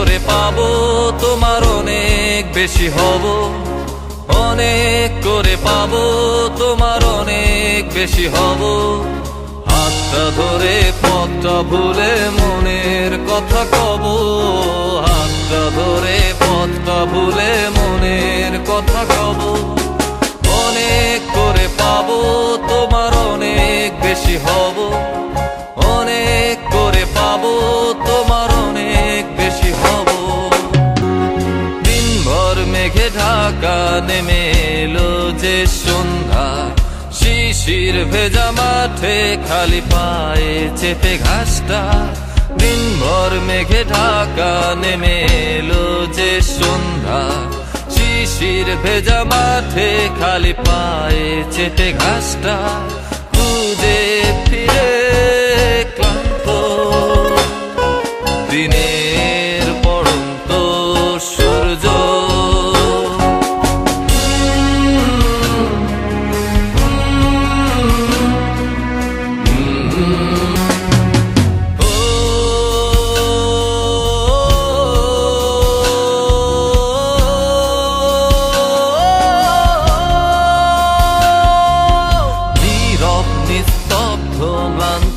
করে পাবো তোমার অনেক বেশি হব, অনেক করে পাবো তোমার অনেক বেশি হব। হাতটা ধরে পথটা ভুলে মনের কথা কব, হাতটা ধরে পথটা ভুলে মনের কথা কব। অনেক করে পাবো তোমার অনেক বেশি হব, অনেক করে পাবো তোমার অনেক বেশি হব। দিনভর মেঘে ঢাকা নেমে এলো যে সন্ধ্যা, শিশির ভেজা মাঠে খালি পায়ে চেপে ঘাসটা। দিনভর মেঘে ঢাকা নেমে এলো যে সন্ধ্যা, শিশির ভেজা মাঠে খালি পায়ে চেপে ঘাসটা। খুঁজে ফিরে ক্লান্ত দিনের পড়ন্ত সূর্য,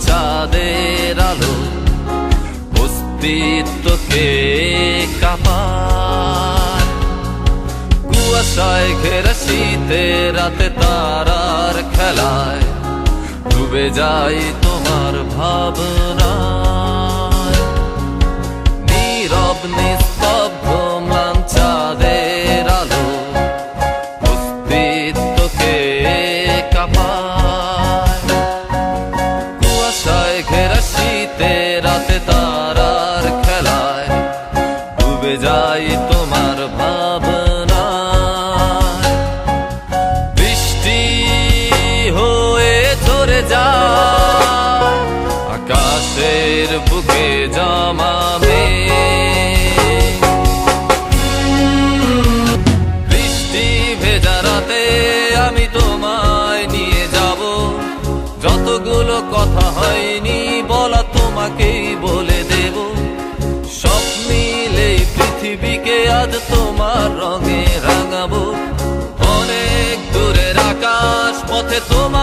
চাঁদের আলো অস্তিত্বকে কাঁপায়। কুয়াশায় ঘেরা শীতে রাতে তারার খেলায় ডুবে যাই তোমার ভাবনায়। নীরব নিস্তব্ধ ম্লান চাঁদের আলো অস্তিত্বকে কাঁপায়। কুয়াশায় ঘেরা শীতে রাতে তারার খেলায় ডুবে যাই তোমার ভাবনায়। বৃষ্টি হয়ে ঝরে যায় আকাশের বুকে জমা মেঘ। বৃষ্টি ভেজা রাতে আমি তোমায় নিয়ে যাব, যতগুলো কথা হয়নি বলা তোমাকেই বলে দেব। সব মিলে পৃথিবীকে আজ তোমার রঙে রাঙাবো। অনেক দূরের আকাশ পথে তোমার